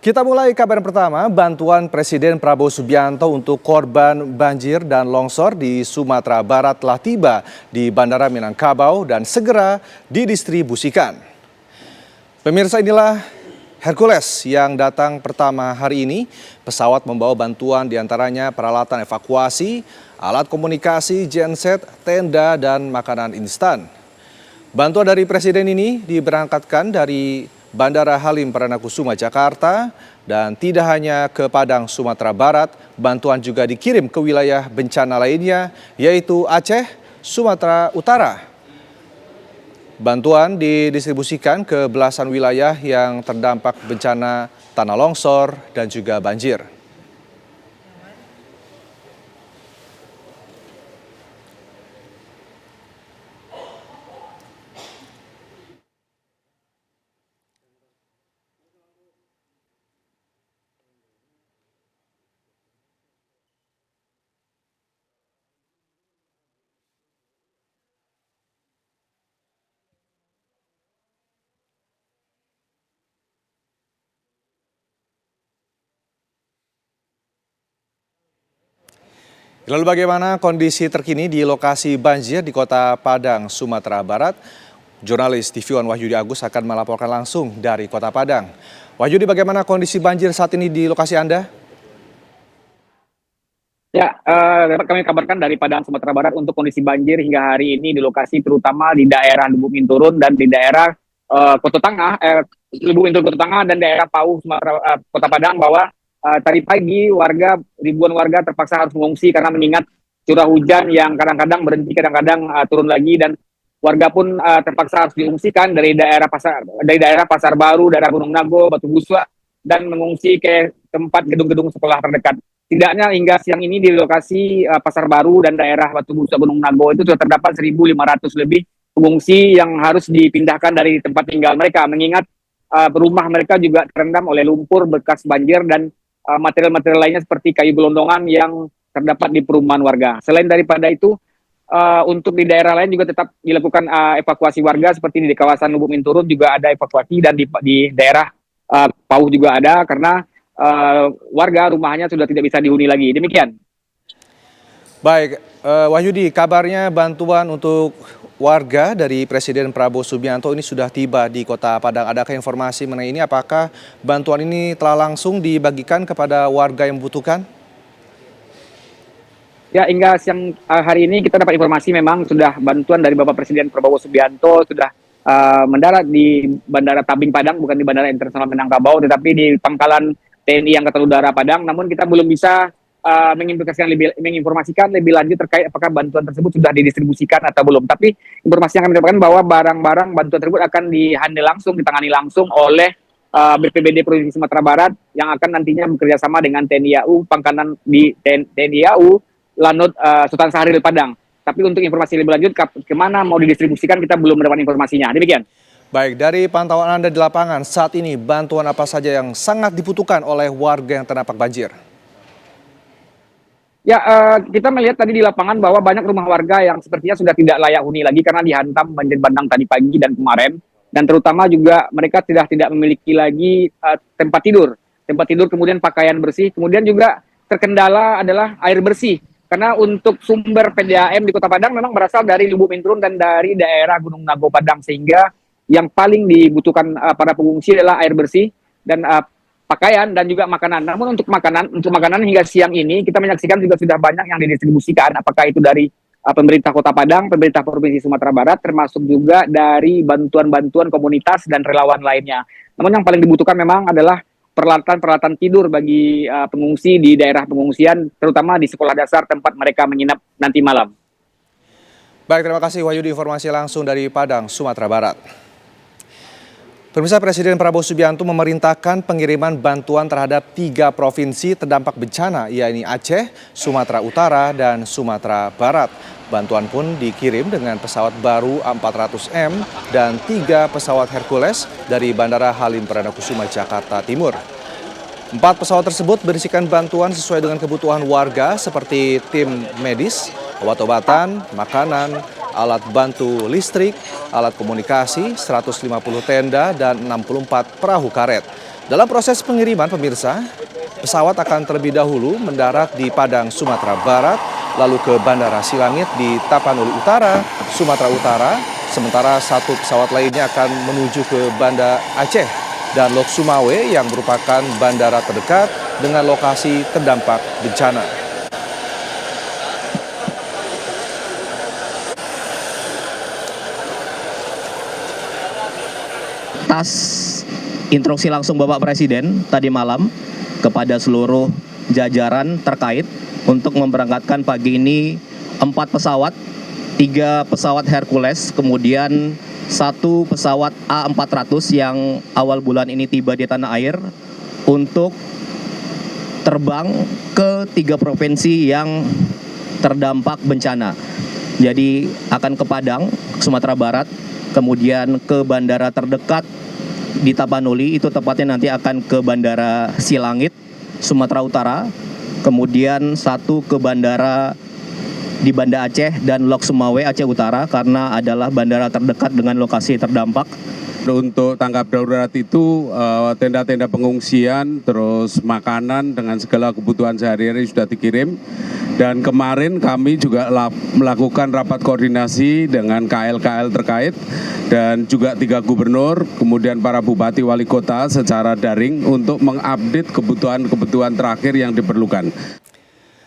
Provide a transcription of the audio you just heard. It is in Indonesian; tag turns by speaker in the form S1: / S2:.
S1: Kita mulai kabar pertama, bantuan Presiden Prabowo Subianto untuk korban banjir dan longsor di Sumatera Barat telah tiba di Bandara Minangkabau dan segera didistribusikan. Pemirsa, inilah Hercules yang datang pertama hari ini. Pesawat membawa bantuan diantaranya peralatan evakuasi, alat komunikasi, genset, tenda, dan makanan instan. Bantuan dari Presiden ini diberangkatkan dari Bandara Halim Perdana Kusuma, Jakarta, dan tidak hanya ke Padang, Sumatera Barat, bantuan juga dikirim ke wilayah bencana lainnya, yaitu Aceh, Sumatera Utara. Bantuan didistribusikan ke belasan wilayah yang terdampak bencana tanah longsor dan juga banjir. Lalu bagaimana kondisi terkini di lokasi banjir di Kota Padang, Sumatera Barat? Jurnalis TV One Wahyudi Agus akan melaporkan langsung dari Kota Padang. Wahyudi, bagaimana kondisi banjir saat ini di lokasi Anda?
S2: Ya, dapat kami kabarkan dari Padang, Sumatera Barat untuk kondisi banjir hingga hari ini di lokasi terutama di daerah Lubuk Minturun dan di daerah Kota Tengah, Lubuk Minturun Kota Tengah dan daerah Pauh, Sumatera, Kota Padang, bahwa tadi pagi ribuan warga terpaksa harus mengungsi karena mengingat curah hujan yang kadang-kadang berhenti, kadang-kadang turun lagi, dan warga pun terpaksa harus diungsikan dari daerah Pasar Baru, daerah Gunung Nago, Batu Buswa, dan mengungsi ke tempat gedung-gedung sekolah terdekat. Tidaknya hingga siang ini di lokasi Pasar Baru dan daerah Batu Buswa Gunung Nago itu sudah terdapat 1.500 lebih pengungsi yang harus dipindahkan dari tempat tinggal mereka, mengingat rumah mereka juga terendam oleh lumpur bekas banjir dan material-material lainnya seperti kayu gelondongan yang terdapat di perumahan warga. Selain daripada itu, untuk di daerah lain juga tetap dilakukan evakuasi warga, seperti di kawasan Lubuk Minturun juga ada evakuasi, dan di daerah Pauh juga ada, karena warga rumahnya sudah tidak bisa dihuni lagi. Demikian.
S1: Baik, Wahyudi, kabarnya bantuan untuk warga dari Presiden Prabowo Subianto ini sudah tiba di Kota Padang. Adakah informasi mengenai ini? Apakah bantuan ini telah langsung dibagikan kepada warga yang membutuhkan?
S2: Ya, hingga siang hari ini kita dapat informasi memang sudah bantuan dari Bapak Presiden Prabowo Subianto sudah mendarat di Bandara Tabing Padang, bukan di Bandara Internasional Minangkabau, tetapi di pangkalan TNI Angkatan Udara Padang. Namun kita belum bisa menginformasikan lebih lanjut terkait apakah bantuan tersebut sudah didistribusikan atau belum. Tapi informasi yang kami dapatkan bahwa barang-barang bantuan tersebut akan ditangani langsung oleh BPBD Provinsi Sumatera Barat yang akan nantinya bekerja sama dengan TNI AU, pangkalan di TNI AU Lanut Sultan Syahrir Padang. Tapi untuk informasi lebih lanjut kemana mau didistribusikan kita belum mendapat informasinya. Demikian.
S1: Baik, dari pantauan Anda di lapangan, saat ini bantuan apa saja yang sangat dibutuhkan oleh warga yang terdampak banjir?
S2: Ya, kita melihat tadi di lapangan bahwa banyak rumah warga yang sepertinya sudah tidak layak huni lagi karena dihantam banjir bandang tadi pagi dan kemarin. Dan terutama juga mereka tidak memiliki lagi tempat tidur, kemudian pakaian bersih, kemudian juga terkendala adalah air bersih. Karena untuk sumber PDAM di Kota Padang memang berasal dari Lubuk Minturun dan dari daerah Gunung Nago Padang, sehingga yang paling dibutuhkan para pengungsi adalah air bersih dan pakaian dan juga makanan. Namun untuk makanan hingga siang ini kita menyaksikan juga sudah banyak yang didistribusikan, apakah itu dari pemerintah Kota Padang, pemerintah Provinsi Sumatera Barat, termasuk juga dari bantuan-bantuan komunitas dan relawan lainnya. Namun yang paling dibutuhkan memang adalah peralatan tidur bagi pengungsi di daerah pengungsian, terutama di sekolah dasar tempat mereka menginap nanti malam.
S1: Baik, terima kasih Wahyudi, informasi langsung dari Padang, Sumatera Barat. Pemirsa, Presiden Prabowo Subianto memerintahkan pengiriman bantuan terhadap 3 provinsi terdampak bencana, yakni Aceh, Sumatera Utara, dan Sumatera Barat. Bantuan pun dikirim dengan pesawat baru A400M dan 3 pesawat Hercules dari Bandara Halim Perdana Kusuma, Jakarta Timur. 4 pesawat tersebut berisikan bantuan sesuai dengan kebutuhan warga seperti tim medis, obat-obatan, makanan, alat bantu listrik, alat komunikasi, 150 tenda, dan 64 perahu karet. Dalam proses pengiriman pemirsa, pesawat akan terlebih dahulu mendarat di Padang, Sumatera Barat, lalu ke Bandara Silangit di Tapanuli Utara, Sumatera Utara, sementara satu pesawat lainnya akan menuju ke Banda Aceh dan Lok Sumawe yang merupakan bandara terdekat dengan lokasi terdampak bencana.
S3: Atas instruksi langsung Bapak Presiden tadi malam kepada seluruh jajaran terkait untuk memberangkatkan pagi ini 4 pesawat, 3 pesawat Hercules, kemudian 1 pesawat A400 yang awal bulan ini tiba di tanah air untuk terbang ke 3 provinsi yang terdampak bencana. Jadi akan ke Padang, Sumatera Barat, kemudian ke bandara terdekat di Tapanuli, itu tepatnya nanti akan ke Bandara Silangit, Sumatera Utara, kemudian 1 ke bandara di Banda Aceh dan Lok Sumawe, Aceh Utara, karena adalah bandara terdekat dengan lokasi terdampak.
S4: Untuk tanggap darurat itu tenda-tenda pengungsian, terus makanan dengan segala kebutuhan sehari-hari sudah dikirim. Dan kemarin kami juga melakukan rapat koordinasi dengan KL-KL terkait dan juga 3 gubernur, kemudian para bupati wali kota secara daring untuk mengupdate kebutuhan-kebutuhan terakhir yang diperlukan.